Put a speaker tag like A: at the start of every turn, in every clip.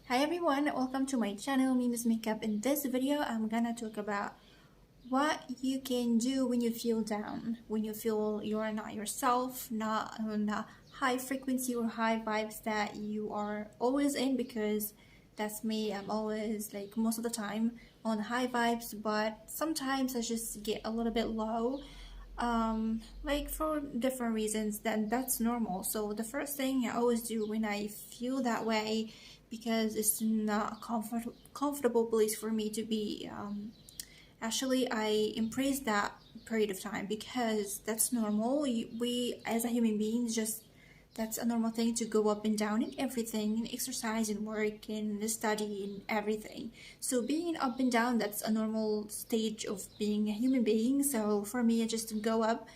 A: Hi everyone, welcome to my channel MiMi's Makeup. In this video, I'm gonna talk about what you can do when you feel down, when you feel you're not yourself, not on the high frequency or high vibes that you are always in, because that's me. I'm always, like, most of the time on high vibes, but sometimes I just get a little bit low, like for different reasons. Then that's normal. So the first thing I always do when I feel that way, because it's not a comfortable place for me to be, actually I embrace that period of time, because that's normal. We as a human beings, just that's a normal thing to go up and down in everything, in exercise and work and study and everything. So being up and down, that's a normal stage of being a human being. So for me, I just go up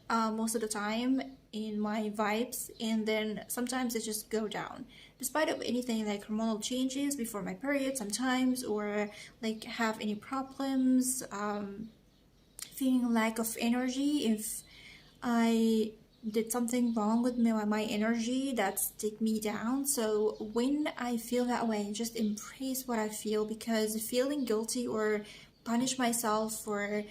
A: most of the time in my vibes, and then sometimes I just go down despite of anything, like hormonal changes before my period sometimes, or like have any problems, feeling lack of energy. If I did something wrong with my energy, that's take me down. So when I feel that way, just embrace what I feel, because feeling guilty or punish myself for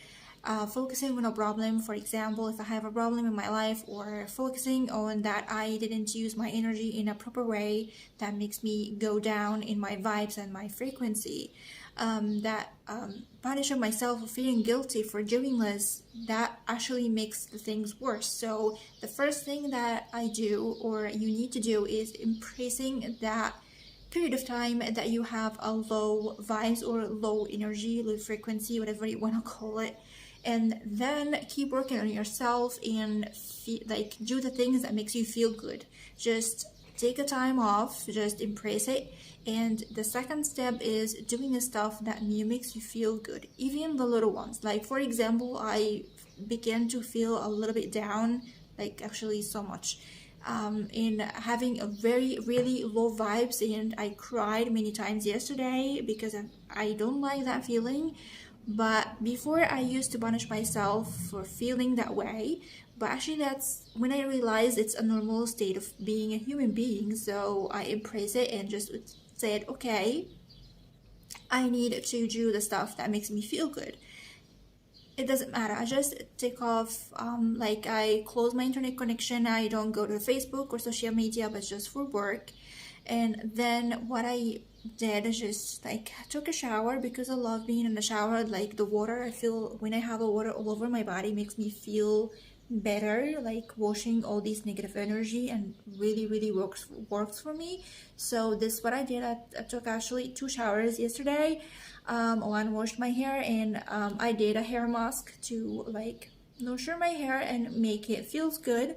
A: focusing on a problem, for example, if I have a problem in my life, or focusing on that I didn't use my energy in a proper way, that makes me go down in my vibes and my frequency. Punishing myself for feeling guilty for doing this, that actually makes the things worse. So the first thing that I do, or you need to do, is embracing that period of time that you have a low vibes or low energy, low frequency, whatever you want to call it, and then keep working on yourself and like do the things that makes you feel good. Just take a time off, just embrace it. And the second step is doing the stuff that makes you feel good, even the little ones. Like, for example, I began to feel a little bit down, like actually so much, in having a very really low vibes, and I cried many times yesterday because I don't like that feeling. But before, I used to punish myself for feeling that way, but actually that's when I realized it's a normal state of being a human being. So I embrace it and just said, okay, I need to do the stuff that makes me feel good. It doesn't matter, I just take off, like I close my internet connection. I don't go to Facebook or social media, but just for work. And then what I did is just like took a shower, because I love being in the shower. Like the water, I feel when I have the water all over my body makes me feel better, like washing all these negative energy, and really works for me. So this is what I did. I took actually 2 showers yesterday. One washed my hair, and I did a hair mask to like nurture my hair and make it feels good.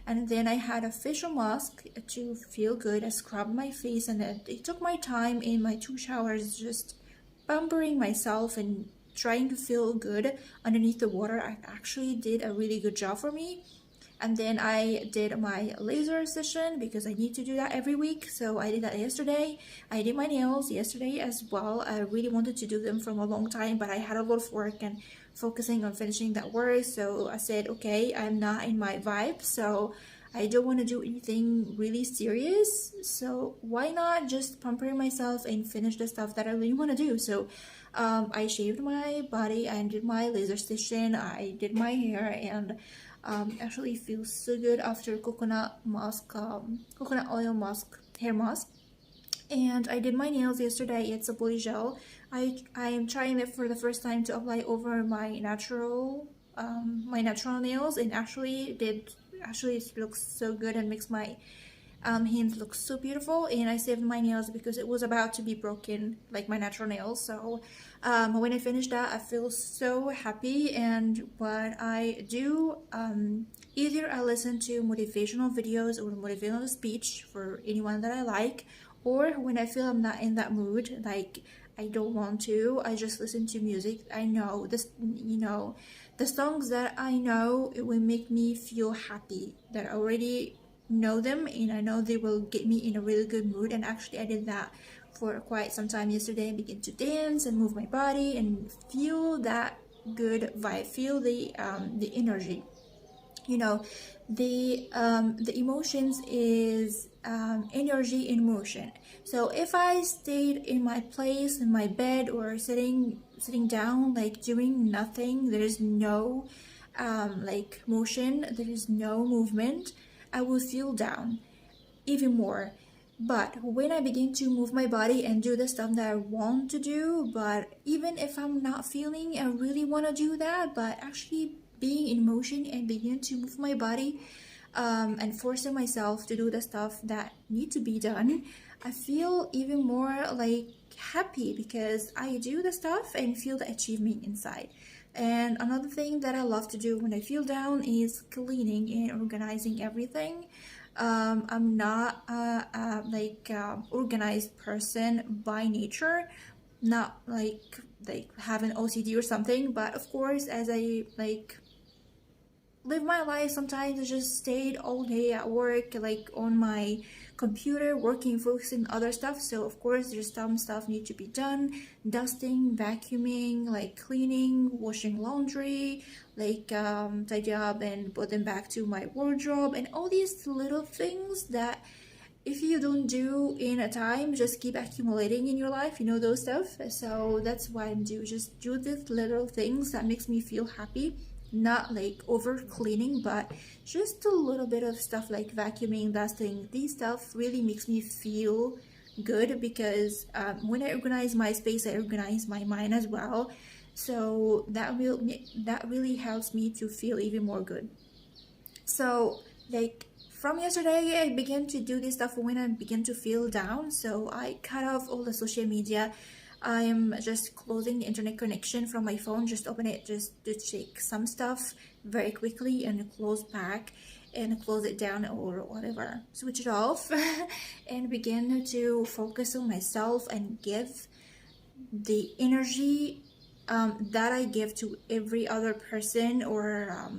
A: And then I had a facial mask to feel good. I scrubbed my face, and it took my time in my 2 showers, just pampering myself and trying to feel good underneath the water. I actually did a really good job for me. And then I did my laser session, because I need to do that every week. So I did that yesterday. I did my nails yesterday as well. I really wanted to do them from a long time, but I had a lot of work and focusing on finishing that work. So I said, okay, I'm not in my vibe, so I don't want to do anything really serious. So why not just pamper myself and finish the stuff that I really want to do? So I shaved my body, I did my laser session, I did my hair, and actually feels so good after coconut oil mask, hair mask. And I did my nails yesterday. It's a body gel. I am trying it for the first time to apply over my natural nails, and actually it looks so good and makes my hands look so beautiful. And I saved my nails because it was about to be broken, like my natural nails. So when I finished that, I feel so happy. And what I do, either I listen to motivational videos or motivational speech for anyone that I like, or when I feel I'm not in that mood, like I don't want to, I just listen to music. I know this, the songs that I know, it will make me feel happy, that I already know them, and I know they will get me in a really good mood. And actually I did that for quite some time yesterday. I began to dance and move my body and feel that good vibe, feel the energy. you know, the emotions is energy in motion. So if I stayed in my place in my bed or sitting down, like doing nothing, there is no like motion, there is no movement, I will feel down even more. But when I begin to move my body and do the stuff that I want to do, but even if I'm not feeling I really want to do that, but actually being in motion and begin to move my body, and forcing myself to do the stuff that need to be done, I feel even more like happy because I do the stuff and feel the achievement inside. And another thing that I love to do when I feel down is cleaning and organizing everything. I'm not organized person by nature, not like have an OCD or something. But of course, as I like live my life, sometimes I just stayed all day at work, like on my computer, working, focusing on other stuff. So of course, there's some stuff need to be done: dusting, vacuuming, like cleaning, washing laundry, like tidy up and put them back to my wardrobe, and all these little things that if you don't do in a time just keep accumulating in your life, you know, those stuff. So that's why I do, just do these little things that makes me feel happy, not like over cleaning, but just a little bit of stuff like vacuuming, dusting. These stuff really makes me feel good because when I organize my space I organize my mind as well. So that really helps me to feel even more good. So like from yesterday I began to do this stuff when I begin to feel down. So I cut off all the social media. I am just closing the internet connection from my phone, just open it just to check some stuff very quickly and close back and close it down or whatever, switch it off and begin to focus on myself and give the energy that I give to every other person, or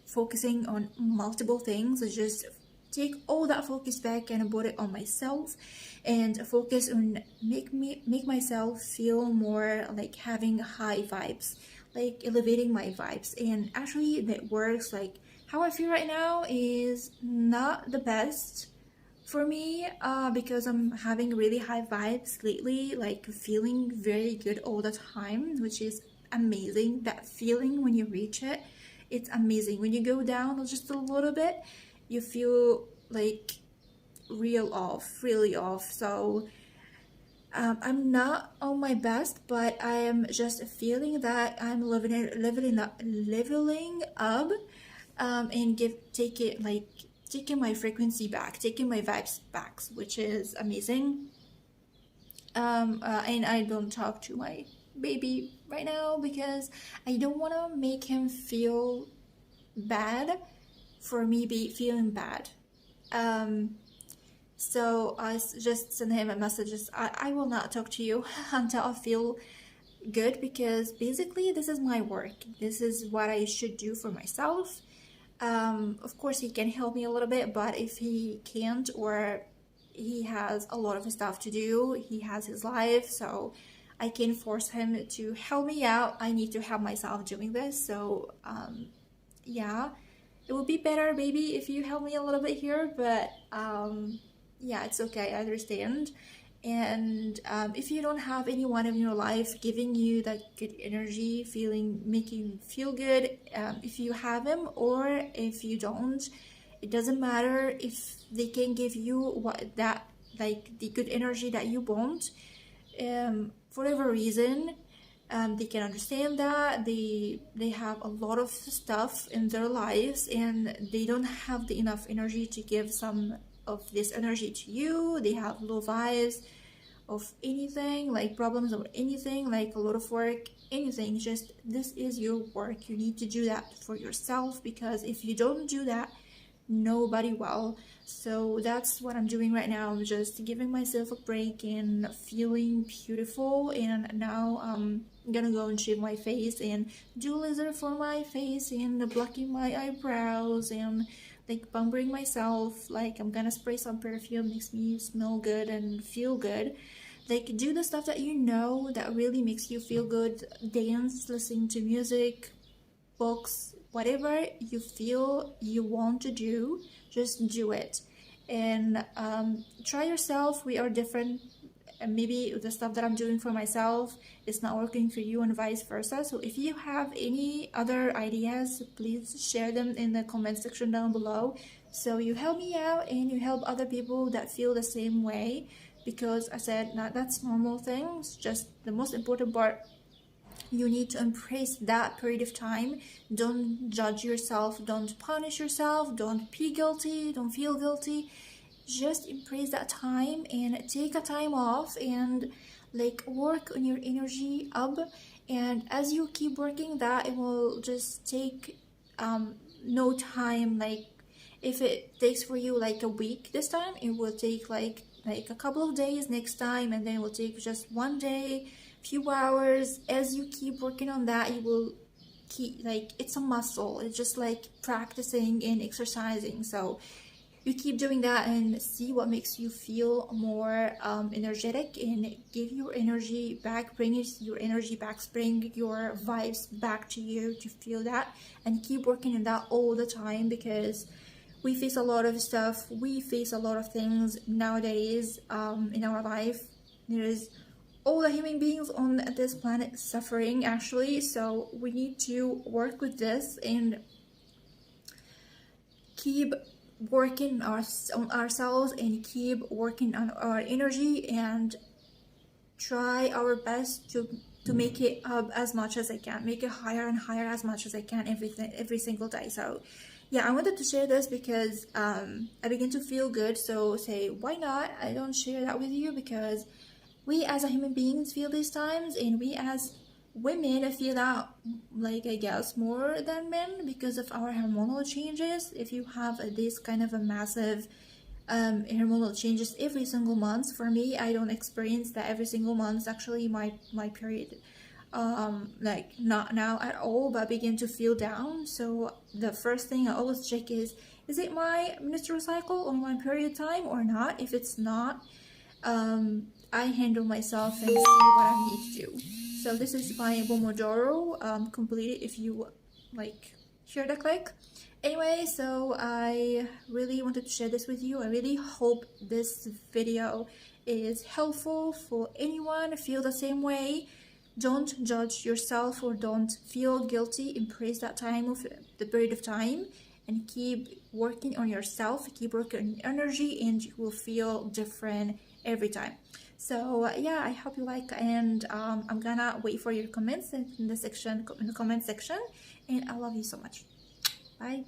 A: focusing on multiple things. I just take all that focus back and put it on myself and focus on make myself feel more like having high vibes, like elevating my vibes. And actually that works. Like how I feel right now is not the best for me because I'm having really high vibes lately, like feeling very good all the time, which is amazing. That feeling when you reach it, it's amazing. When you go down just a little bit, you feel like really off. So I'm not on my best, but I am just feeling that I'm leveling up, and taking my frequency back, taking my vibes back, which is amazing. And I don't talk to my baby right now because I don't want to make him feel bad for me be feeling bad. So I just sent him a message. I will not talk to you until I feel good, because basically this is my work. This is what I should do for myself. Of course he can help me a little bit, but if he can't, or he has a lot of stuff to do, he has his life, so I can force him to help me out. I need to help myself doing this. So yeah, it would be better maybe if you help me a little bit here, but yeah, it's okay, I understand. And if you don't have anyone in your life giving you that good energy, making you feel good, if you have him or if you don't, it doesn't matter if they can give you the good energy that you want. For whatever reason, they can understand that they have a lot of stuff in their lives and they don't have the enough energy to give some of this energy to you. They have low vibes of anything, like problems or anything, like a lot of work, anything. Just this is your work. You need to do that for yourself, because if you don't do that, nobody will. So that's what I'm doing right now. I'm just giving myself a break and feeling beautiful. And now I'm gonna go and shave my face and do laser for my face and blocking my eyebrows and like pampering myself. Like I'm gonna spray some perfume, makes me smell good and feel good. Like do the stuff that you know that really makes you feel good. Dance, listen to music, books, whatever you feel you want to do, just do it. And try yourself. We are different, and maybe the stuff that I'm doing for myself is not working for you, and vice versa. So if you have any other ideas, please share them in the comment section down below, so you help me out and you help other people that feel the same way. Because I said that's normal things. Just the most important part, you need to embrace that period of time. Don't judge yourself, don't punish yourself, don't be guilty, don't feel guilty. Just embrace that time and take a time off and like work on your energy up. And as you keep working that, it will just take no time. Like if it takes for you like a week this time, it will take like a couple of days next time, and then it will take just one day, few hours. As you keep working on that, you will keep, like, it's a muscle. It's just like practicing and exercising. So you keep doing that and see what makes you feel more energetic, and give your energy back, bring your energy back, bring your vibes back to you to feel that, and keep working on that all the time. Because we face a lot of stuff, we face a lot of things nowadays in our life. There is all the human beings on this planet suffering actually, so we need to work with this and keep working on ourselves and keep working on our energy, and try our best to make it up as much as I can, make it higher and higher as much as I can every single day. So yeah, I wanted to share this because I begin to feel good. So say, why not I don't share that with you? Because we as a human beings feel these times, and we as women feel that, like, I guess more than men because of our hormonal changes. If you have this kind of a massive hormonal changes every single month, for me, I don't experience that every single month. Actually, my period like not now at all, but I begin to feel down. So the first thing I always check is it my menstrual cycle or my period time or not? If it's not, I handle myself and see what I need to do. So this is my Pomodoro completed. If you like, share the click. Anyway, so I really wanted to share this with you. I really hope this video is helpful for anyone feel the same way. Don't judge yourself or don't feel guilty. Embrace that time of the period of time and keep working on yourself, keep working on your energy, and you will feel different every time. So yeah, I hope you like, and I'm gonna wait for your comments in the comment section, and I love you so much. Bye.